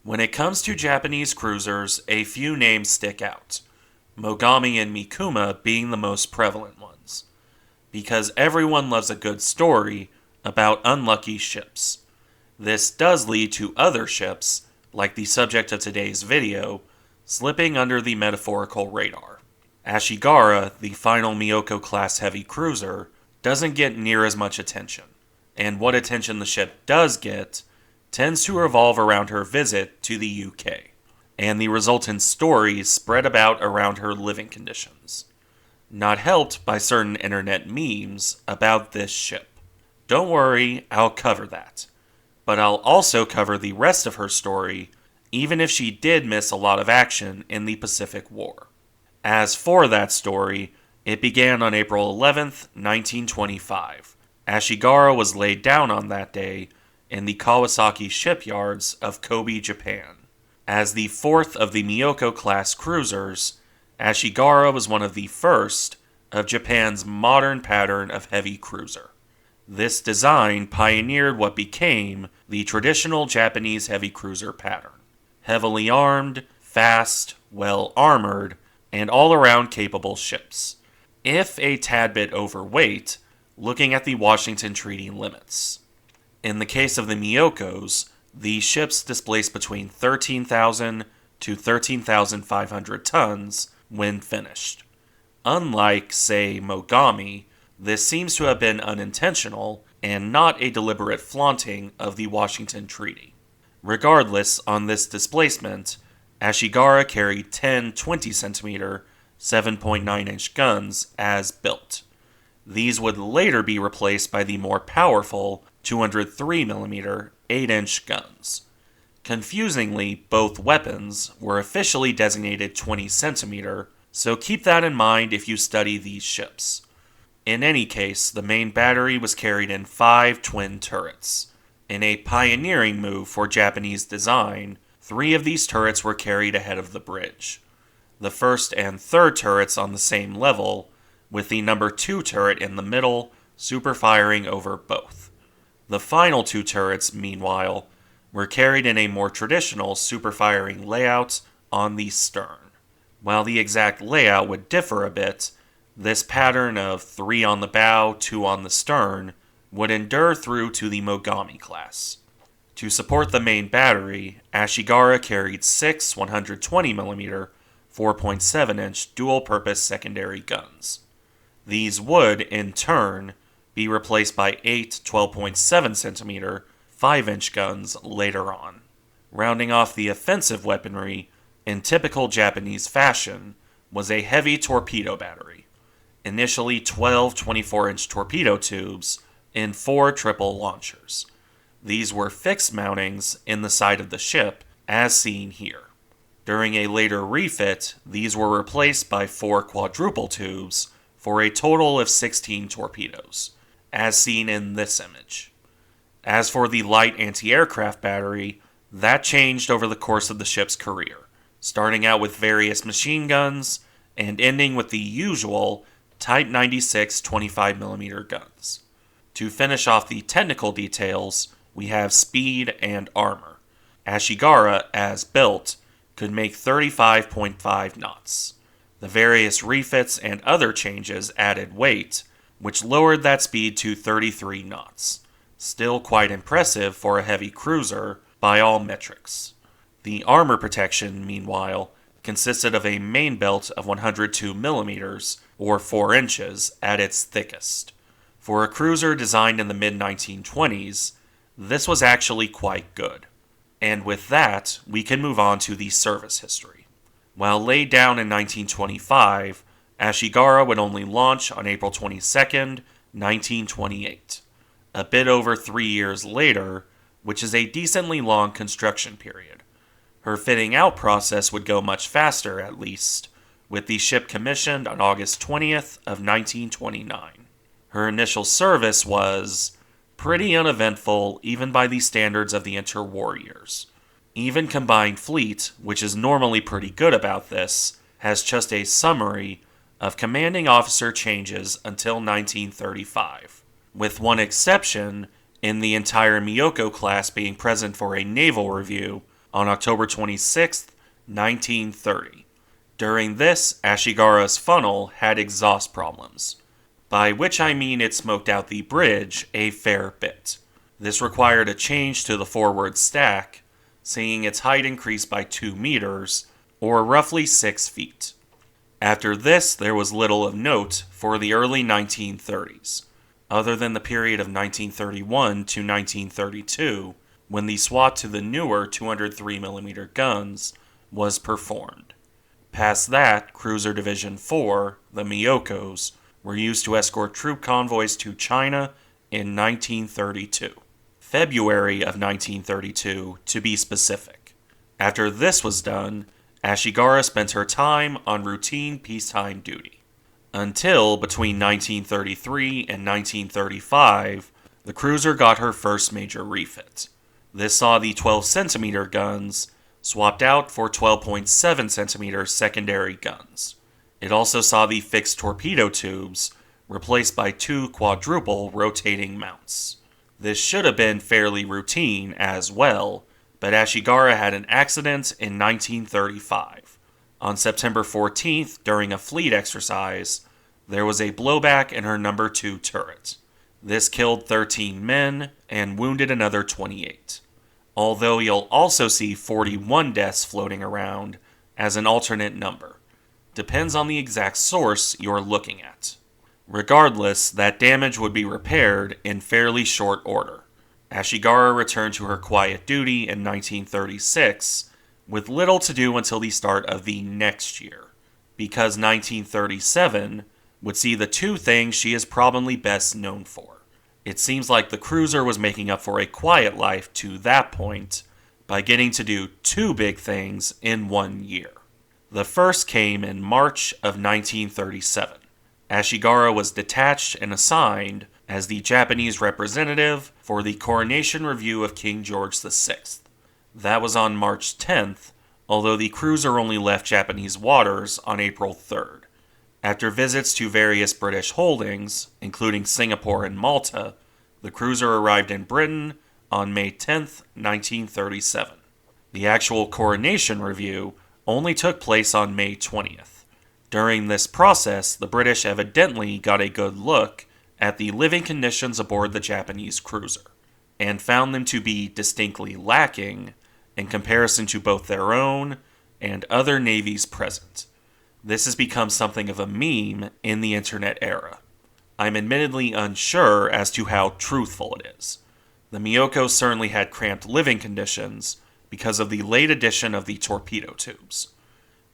When it comes to Japanese cruisers, a few names stick out, Mogami and Mikuma being the most prevalent ones, because everyone loves a good story about unlucky ships. This does lead to other ships, like the subject of today's video, slipping under the metaphorical radar. Ashigara, the final Miyoko-class heavy cruiser, doesn't get near as much attention, and what attention the ship does get tends to revolve around her visit to the UK, and the resultant stories spread about around her living conditions. Not helped by certain internet memes about this ship. Don't worry, I'll cover that. But I'll also cover the rest of her story, even if she did miss a lot of action in the Pacific War. As for that story, it began on April 11th, 1925. Ashigara was laid down on that day in the Kawasaki shipyards of Kobe, Japan. As the fourth of the Miyoko-class cruisers, Ashigara was one of the first of Japan's modern pattern of heavy cruiser. This design pioneered what became the traditional Japanese heavy cruiser pattern. Heavily armed, fast, well-armored, and all-around capable ships. If a tad bit overweight, looking at the Washington Treaty limits. In the case of the Miyokos, the ships displaced between 13,000 to 13,500 tons when finished. Unlike, say, Mogami, this seems to have been unintentional and not a deliberate flaunting of the Washington Treaty. Regardless, on this displacement, Ashigara carried 10 20cm, 7.9-inch guns as built. These would later be replaced by the more powerful 203mm, 8-inch guns. Confusingly, both weapons were officially designated 20cm, so keep that in mind if you study these ships. In any case, the main battery was carried in 5 twin turrets. In a pioneering move for Japanese design, 3 of these turrets were carried ahead of the bridge. The first and third turrets on the same level, with the number 2 turret in the middle, super-firing over both. The final 2 turrets, meanwhile, were carried in a more traditional super-firing layout on the stern. While the exact layout would differ a bit, this pattern of 3 on the bow, 2 on the stern would endure through to the Mogami class. To support the main battery, Ashigara carried 6 120mm, 4.7-inch dual-purpose secondary guns. These would, in turn, be replaced by 8 12.7cm, 5-inch guns later on. Rounding off the offensive weaponry, in typical Japanese fashion, was a heavy torpedo battery. Initially 12 24-inch torpedo tubes in 4 triple launchers. These were fixed mountings in the side of the ship, as seen here. During a later refit, these were replaced by 4 quadruple tubes for a total of 16 torpedoes, as seen in this image. As for the light anti-aircraft battery, that changed over the course of the ship's career, starting out with various machine guns and ending with the usual Type 96 25mm guns. To finish off the technical details, we have speed and armor. Ashigara, as built, could make 35.5 knots. The various refits and other changes added weight, which lowered that speed to 33 knots. Still quite impressive for a heavy cruiser by all metrics. The armor protection, meanwhile, consisted of a main belt of 102mm, or 4 inches, at its thickest. For a cruiser designed in the mid-1920s, this was actually quite good. And with that, we can move on to the service history. While laid down in 1925, Ashigara would only launch on April 22, 1928. A bit over 3 years later, which is a decently long construction period. Her fitting out process would go much faster, at least, with the ship commissioned on August 20th of 1929. Her initial service was pretty uneventful even by the standards of the interwar years. Even Combined Fleet, which is normally pretty good about this, has just a summary of commanding officer changes until 1935, with one exception in the entire Miyoko class being present for a naval review on October 26, 1930. During this, Ashigara's funnel had exhaust problems, by which I mean it smoked out the bridge a fair bit. This required a change to the forward stack, seeing its height increase by 2 meters, or roughly 6 feet. After this, there was little of note for the early 1930s, other than the period of 1931 to 1932, when the SWAT to the newer 203mm guns was performed. Past that, Cruiser Division 4, the Miyokos, were used to escort troop convoys to China in 1932. February of 1932, to be specific. After this was done, Ashigara spent her time on routine peacetime duty. Until between 1933 and 1935, the cruiser got her first major refit. This saw the 12cm guns swapped out for 12.7cm secondary guns. It also saw the fixed torpedo tubes replaced by 2 quadruple rotating mounts. This should have been fairly routine as well, but Ashigara had an accident in 1935. On September 14th, during a fleet exercise, there was a blowback in her number 2 turret. This killed 13 men and wounded another 28. Although you'll also see 41 deaths floating around as an alternate number. Depends on the exact source you're looking at. Regardless, that damage would be repaired in fairly short order. Ashigara returned to her quiet duty in 1936, with little to do until the start of the next year, because 1937 would see the 2 things she is probably best known for. It seems like the cruiser was making up for a quiet life to that point by getting to do 2 big things in 1 year. The first came in March of 1937. Ashigara was detached and assigned as the Japanese representative for the coronation review of King George VI. That was on March 10th, although the cruiser only left Japanese waters on April 3rd. After visits to various British holdings, including Singapore and Malta, the cruiser arrived in Britain on May 10th, 1937. The actual coronation review only took place on May 20th. During this process, the British evidently got a good look at the living conditions aboard the Japanese cruiser, and found them to be distinctly lacking in comparison to both their own and other navies present. This has become something of a meme in the internet era. I'm admittedly unsure as to how truthful it is. The Miyoko certainly had cramped living conditions because of the late addition of the torpedo tubes.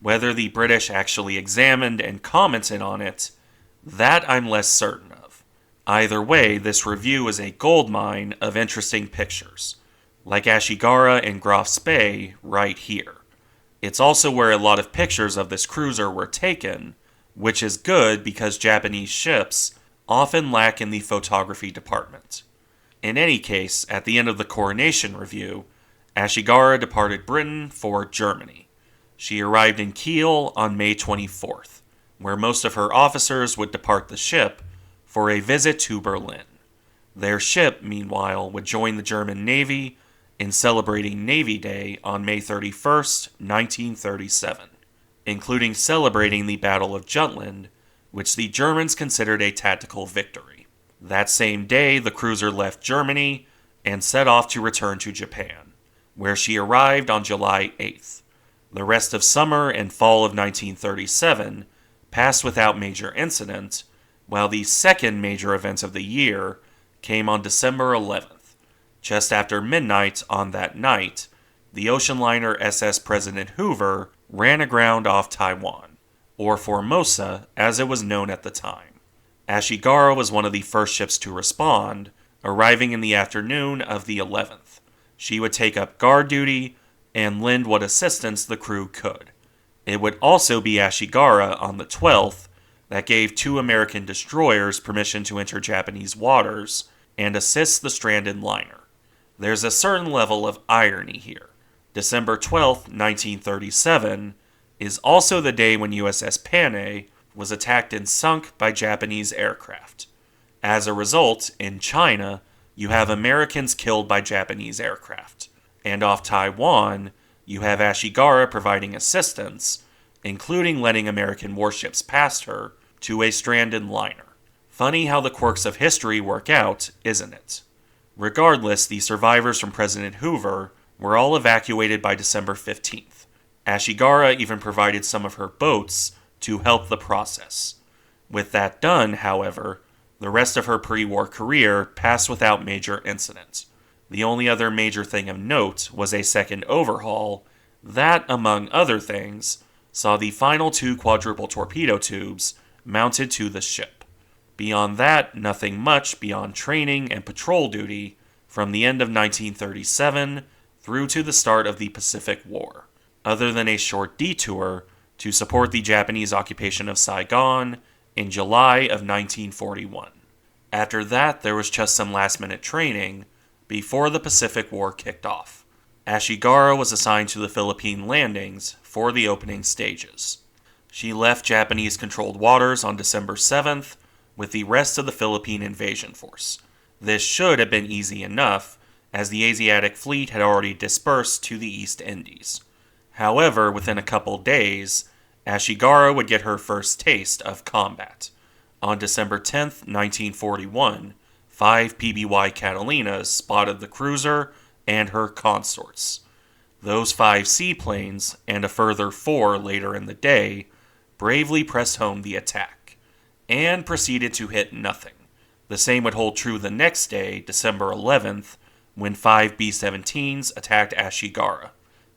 Whether the British actually examined and commented on it, that I'm less certain of. Either way, this review is a goldmine of interesting pictures, like Ashigara and Groff's Bay right here. It's also where a lot of pictures of this cruiser were taken, which is good because Japanese ships often lack in the photography department. In any case, at the end of the coronation review, Ashigara departed Britain for Germany. She arrived in Kiel on May 24th, where most of her officers would depart the ship for a visit to Berlin. Their ship, meanwhile, would join the German Navy in celebrating Navy Day on May 31st, 1937, including celebrating the Battle of Jutland, which the Germans considered a tactical victory. That same day, the cruiser left Germany and set off to return to Japan, where she arrived on July 8th. The rest of summer and fall of 1937 passed without major incident, while the second major event of the year came on December 11th. Just after midnight on that night, the ocean liner SS President Hoover ran aground off Taiwan, or Formosa as it was known at the time. Ashigara was one of the first ships to respond, arriving in the afternoon of the 11th. She would take up guard duty and lend what assistance the crew could. It would also be Ashigara on the 12th that gave 2 American destroyers permission to enter Japanese waters and assist the stranded liner. There's a certain level of irony here. December 12th, 1937, is also the day when USS Panay was attacked and sunk by Japanese aircraft. As a result, in China, you have Americans killed by Japanese aircraft. And off Taiwan, You have Ashigara providing assistance, including letting American warships past her, to a stranded liner. Funny how the quirks of history work out, isn't it? Regardless, the survivors from President Hoover were all evacuated by December 15th. Ashigara even provided some of her boats to help the process. With that done, however, the rest of her pre-war career passed without major incident. The only other major thing of note was a second overhaul that, among other things, saw the final 2 quadruple torpedo tubes mounted to the ship. Beyond that, nothing much beyond training and patrol duty from the end of 1937 through to the start of the Pacific War, other than a short detour to support the Japanese occupation of Saigon in July of 1941. After that, there was just some last-minute training before the Pacific War kicked off. Ashigara was assigned to the Philippine landings for the opening stages. She left Japanese-controlled waters on December 7th with the rest of the Philippine invasion force. This should have been easy enough, as the Asiatic fleet had already dispersed to the East Indies. However, within a couple days, Ashigara would get her first taste of combat. On December 10th, 1941, 5 PBY Catalinas spotted the cruiser and her consorts. Those 5 seaplanes, and a further 4 later in the day, bravely pressed home the attack, and proceeded to hit nothing. The same would hold true the next day, December 11th, when 5 B-17s attacked Ashigara.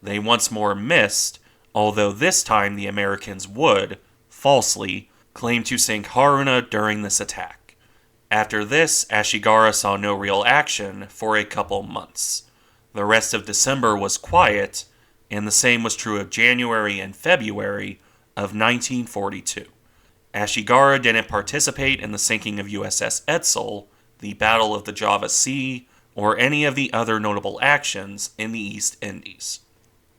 They once more missed, although this time the Americans would, falsely, claim to sink Haruna during this attack. After this, Ashigara saw no real action for a couple months. The rest of December was quiet, and the same was true of January and February of 1942. Ashigara didn't participate in the sinking of USS Edsel, the Battle of the Java Sea, or any of the other notable actions in the East Indies.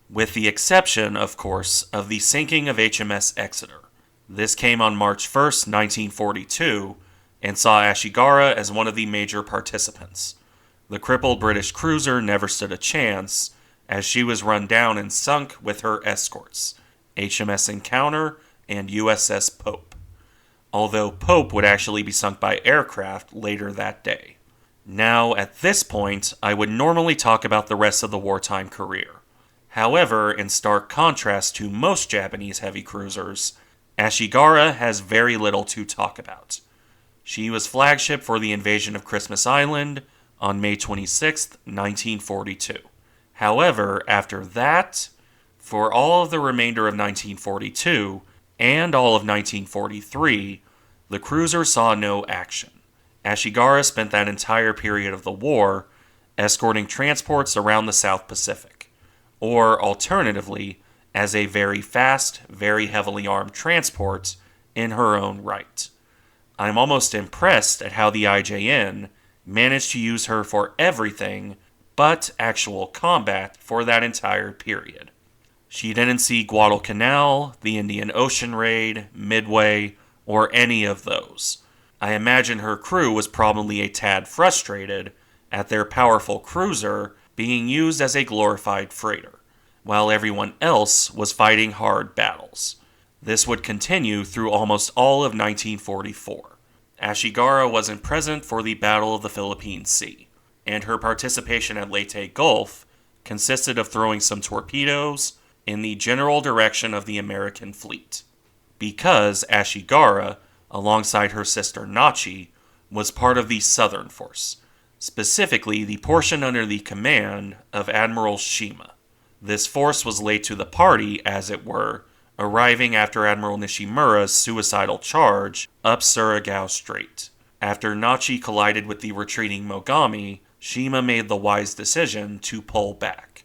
With the exception, of course, of the sinking of HMS Exeter. This came on March 1st, 1942, and saw Ashigara as one of the major participants. The crippled British cruiser never stood a chance, as she was run down and sunk with her escorts, HMS Encounter and USS Pope. Although Pope would actually be sunk by aircraft later that day. Now, at this point, I would normally talk about the rest of the wartime career. However, in stark contrast to most Japanese heavy cruisers, Ashigara has very little to talk about. She was flagship for the invasion of Christmas Island on May 26, 1942. However, after that, for all of the remainder of 1942 and all of 1943, the cruiser saw no action. Ashigara spent that entire period of the war escorting transports around the South Pacific, or alternatively, as a very fast, very heavily armed transport in her own right. I'm almost impressed at how the IJN managed to use her for everything but actual combat for that entire period. She didn't see Guadalcanal, the Indian Ocean Raid, Midway, or any of those. I imagine her crew was probably a tad frustrated at their powerful cruiser being used as a glorified freighter, while everyone else was fighting hard battles. This would continue through almost all of 1944. Ashigara wasn't present for the Battle of the Philippine Sea, and her participation at Leyte Gulf consisted of throwing some torpedoes in the general direction of the American fleet, because Ashigara, alongside her sister Nachi, was part of the Southern Force, specifically the portion under the command of Admiral Shima. This force was late to the party, as it were, arriving after Admiral Nishimura's suicidal charge up Surigao Strait. After Nachi collided with the retreating Mogami, Shima made the wise decision to pull back.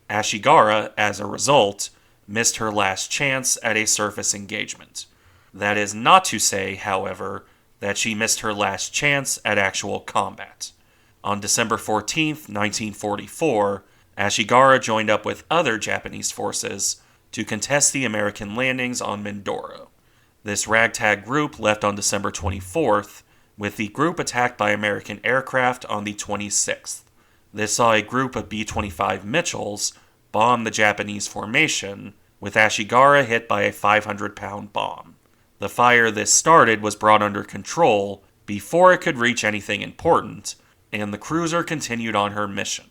Ashigara, as a result, missed her last chance at a surface engagement. That is not to say, however, that she missed her last chance at actual combat. On December 14, 1944, Ashigara joined up with other Japanese forces to contest the American landings on Mindoro. This ragtag group left on December 24th, with the group attacked by American aircraft on the 26th. This saw a group of B-25 Mitchells bombed the Japanese formation, with Ashigara hit by a 500-pound bomb. The fire this started was brought under control before it could reach anything important, and the cruiser continued on her mission.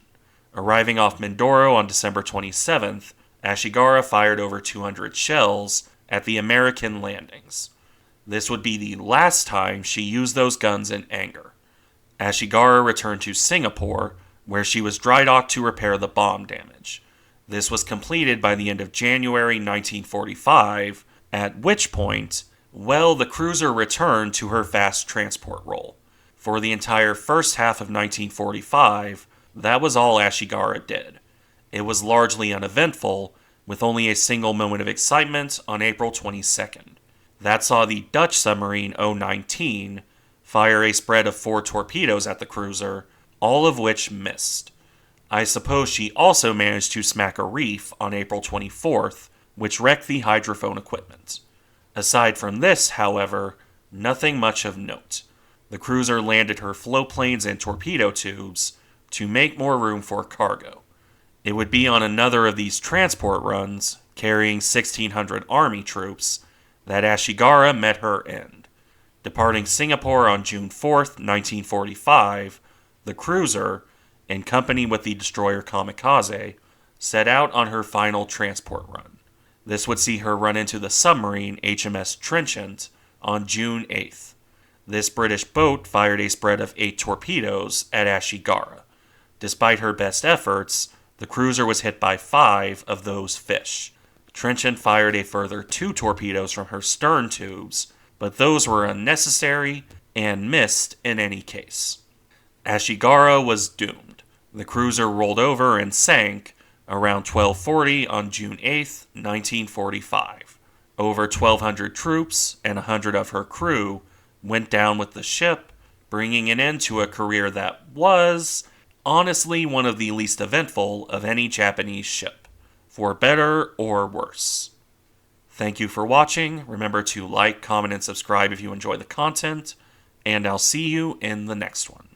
Arriving off Mindoro on December 27th, Ashigara fired over 200 shells at the American landings. This would be the last time she used those guns in anger. Ashigara returned to Singapore, where she was dry docked to repair the bomb damage. This was completed by the end of January 1945, at which point, the cruiser returned to her fast transport role. For the entire first half of 1945, that was all Ashigara did. It was largely uneventful, with only a single moment of excitement on April 22nd. That saw the Dutch submarine O-19 fire a spread of 4 torpedoes at the cruiser, all of which missed. I suppose she also managed to smack a reef on April 24th, which wrecked the hydrophone equipment. Aside from this, however, nothing much of note. The cruiser landed her floatplanes and torpedo tubes to make more room for cargo. It would be on another of these transport runs, carrying 1,600 Army troops, that Ashigara met her end. Departing Singapore on June 4th, 1945, the cruiser, in company with the destroyer Kamikaze, set out on her final transport run. This would see her run into the submarine HMS Trenchant on June 8th. This British boat fired a spread of 8 torpedoes at Ashigara. Despite her best efforts, the cruiser was hit by 5 of those fish. Trenchant fired a further 2 torpedoes from her stern tubes, but those were unnecessary and missed in any case. Ashigara was doomed. The cruiser rolled over and sank around 12:40 on June 8, 1945. Over 1,200 troops and 100 of her crew went down with the ship, bringing an end to a career that was, honestly, one of the least eventful of any Japanese ship, for better or worse. Thank you for watching. Remember to like, comment, and subscribe if you enjoy the content, and I'll see you in the next one.